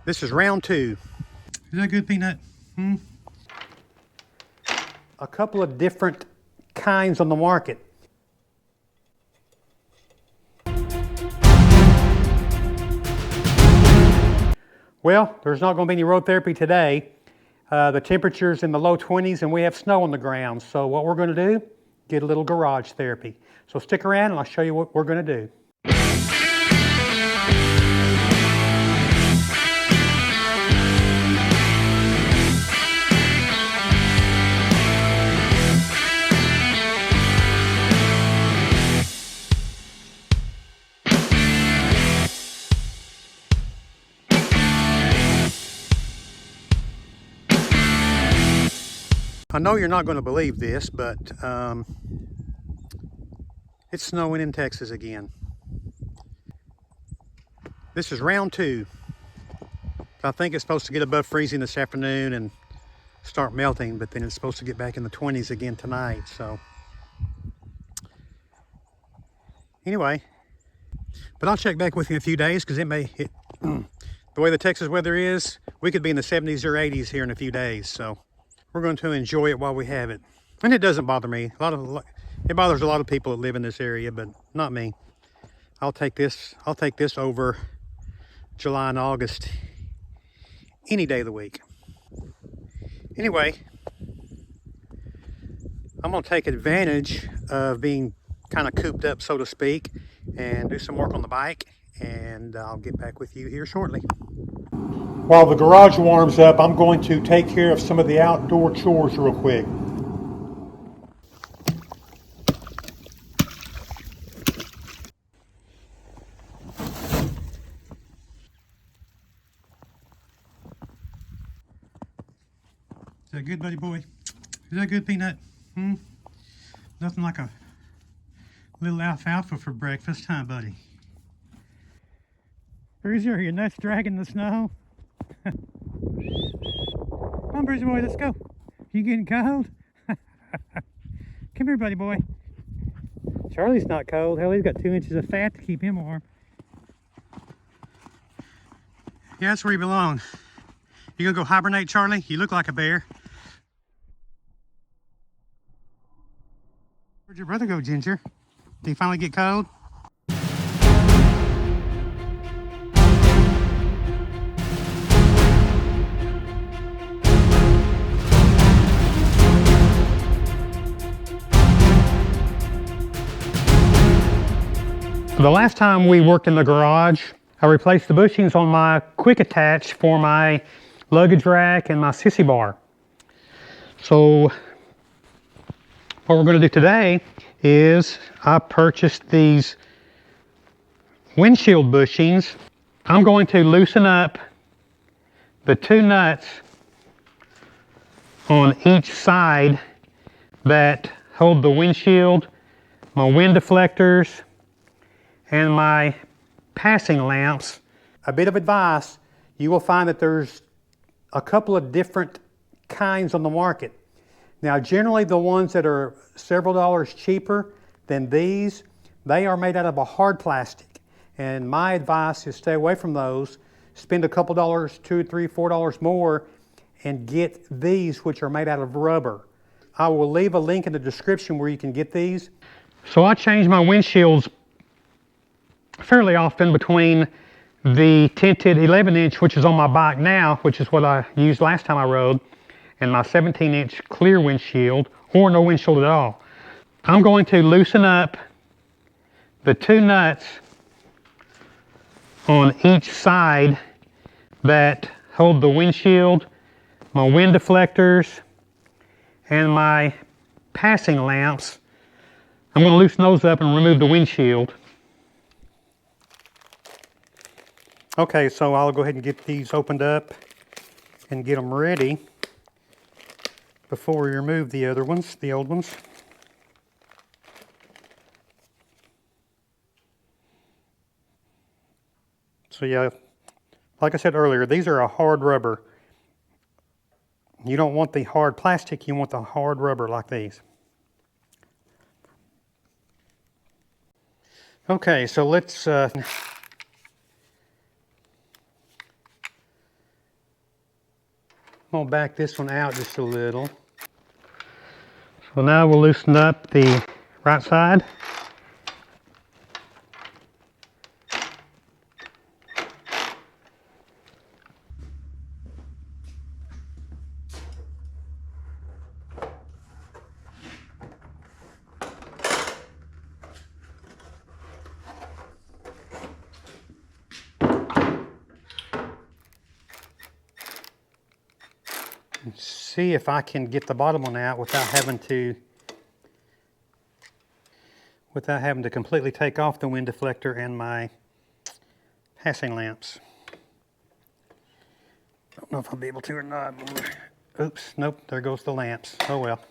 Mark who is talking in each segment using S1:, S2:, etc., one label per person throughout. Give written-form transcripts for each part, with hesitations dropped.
S1: This is round 2. Is that good, Peanut? A couple of different kinds on the market. Well, there's not going to be any road therapy today. The temperature's in the low 20s and we have snow on the ground. So what we're going to do, get a little garage therapy. So stick around and I'll show you what we're going to do. I know you're not going to believe this, but it's snowing in Texas again. This is round 2. I think it's supposed to get above freezing this afternoon and start melting, but then it's supposed to get back in the 20s again tonight. So anyway, but I'll check back with you in a few days because the way the Texas weather is, we could be in the 70s or 80s here in a few days. So we're going to enjoy it while we have it. And it doesn't bother me. It bothers a lot of people that live in this area, but not me. I'll take this over July and August any day of the week. Anyway, I'm going to take advantage of being kind of cooped up, so to speak, and do some work on the bike, and I'll get back with you here shortly. While the garage warms up, I'm going to take care of some of the outdoor chores real quick. Is that good, buddy boy? Is that good, Peanut? Nothing like a little alfalfa for breakfast, huh, buddy? Bruiser, are your nuts dragging the snow? Come on, Bruiser boy, let's go. You getting cold? Come here, buddy boy. Charlie's not cold. Hell, he's got 2 inches of fat to keep him warm. Yeah, that's where you belong. You gonna go hibernate, Charlie? You look like a bear. Where'd your brother go, Ginger? Did he finally get cold? The last time we worked in the garage, I replaced the bushings on my quick attach for my luggage rack and my sissy bar. So what we're going to do today is I purchased these windshield bushings. I'm going to loosen up the 2 nuts on each side that hold the windshield, my wind deflectors, and my passing lamps. A bit of advice, you will find that there's a couple of different kinds on the market. Now generally the ones that are several dollars cheaper than these, they are made out of a hard plastic. And my advice is stay away from those. Spend a couple dollars, $2, $3, $4 more and get these, which are made out of rubber. I will leave a link in the description where you can get these. So I change my windshields fairly often between the tinted 11-inch, which is on my bike now, which is what I used last time I rode, and my 17-inch clear windshield, or no windshield at all. I'm going to loosen up the 2 nuts on each side that hold the windshield, my wind deflectors, and my passing lamps. I'm going to loosen those up and remove the windshield. Okay, so I'll go ahead and get these opened up and get them ready before we remove the other ones, the old ones. So yeah, like I said earlier, these are a hard rubber. You don't want the hard plastic, you want the hard rubber like these. Okay, so let's gonna back this one out just a little. So now we'll loosen up the right side. And see if I can get the bottom one out without having to completely take off the wind deflector and my passing lamps. Don't know if I'll be able to or not. Oops, nope, there goes the lamps. Oh well.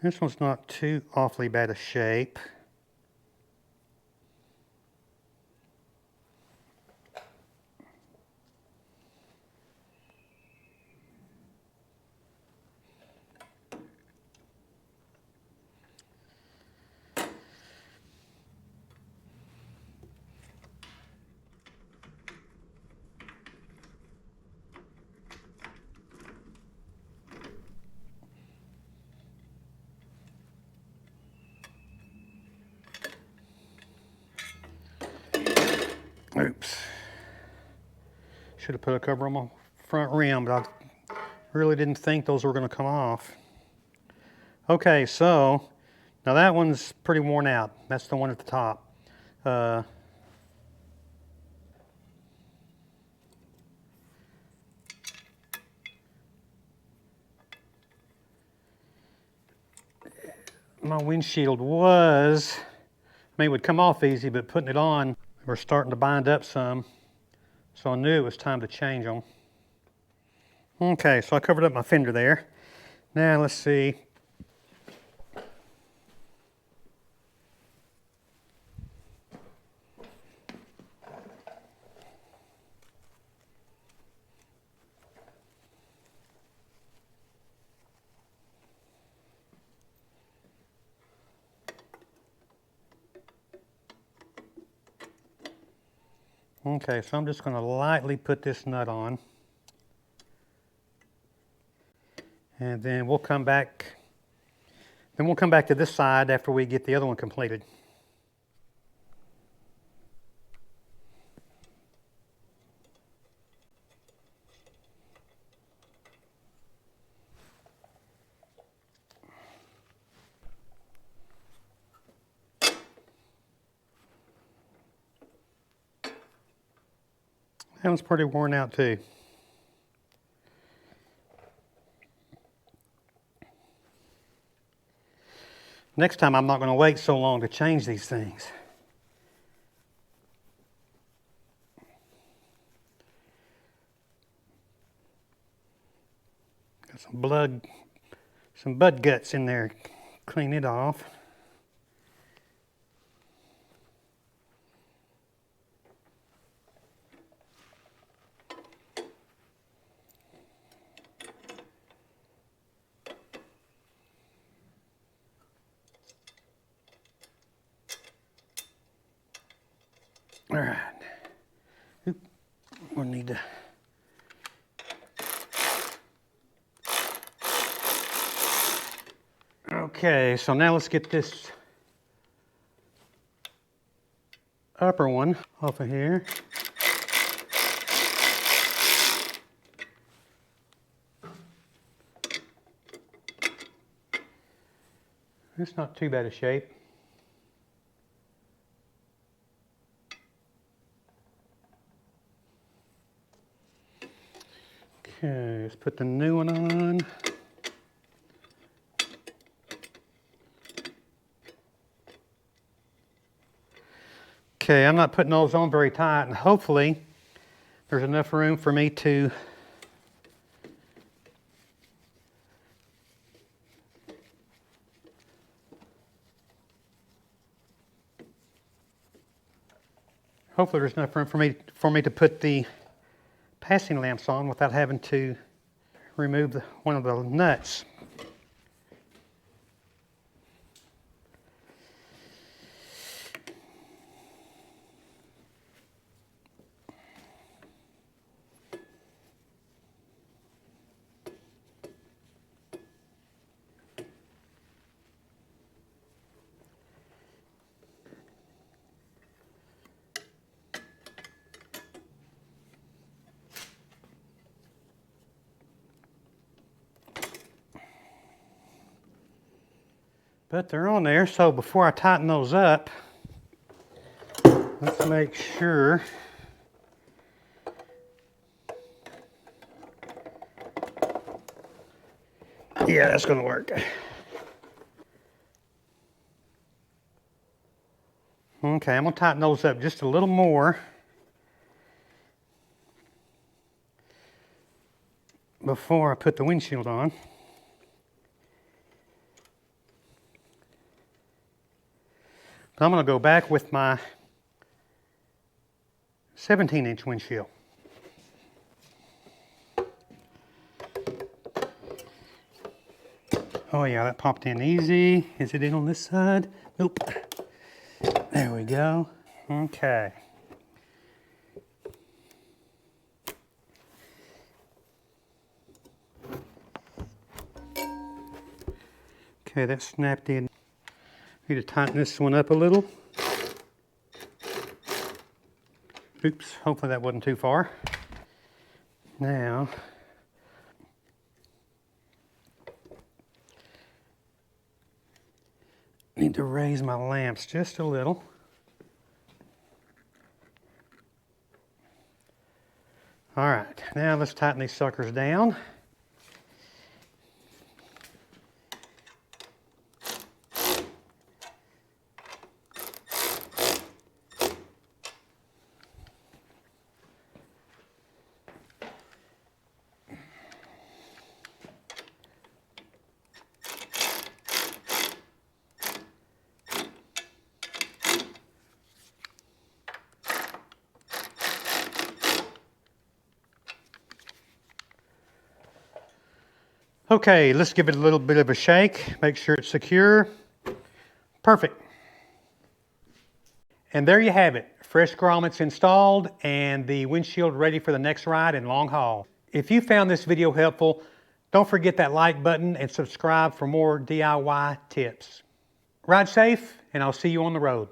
S1: This one's not too awfully bad a shape. Oops. Should have put a cover on my front rim, but I really didn't think those were going to come off. Okay, so now that one's pretty worn out. That's the one at the top. My windshield was, it would come off easy, but putting it on, we're starting to bind up some. So I knew it was time to change them. Okay, so I covered up my fender there. Now let's see. Okay, so I'm just going to lightly put this nut on. And then we'll come back. Then we'll come back to this side after we get the other one completed. That one's pretty worn out too. Next time I'm not going to wait so long to change these things. Got some blood, some bud guts in there. Clean it off. All right. Oop. We'll need to. Okay, so now let's get this upper one off of here. It's not too bad a shape. Okay, let's put the new one on. Okay, I'm not putting those on very tight, and hopefully there's enough room for me to for me to put the passing lamps on without having to remove one of the nuts. But they're on there, so before I tighten those up, let's make sure yeah, that's gonna work. Okay, I'm gonna tighten those up just a little more before I put the windshield on. I'm gonna go back with my 17-inch windshield. Oh yeah, that popped in easy. Is it in on this side? Nope. There we go. Okay. Okay, that snapped in. Need to tighten this one up a little. Oops, hopefully that wasn't too far. Now, need to raise my lamps just a little. All right, now let's tighten these suckers down. Okay, let's give it a little bit of a shake. Make sure it's secure. Perfect. And there you have it. Fresh grommets installed and the windshield ready for the next ride and long haul. If you found this video helpful, don't forget that like button and subscribe for more DIY tips. Ride safe, and I'll see you on the road.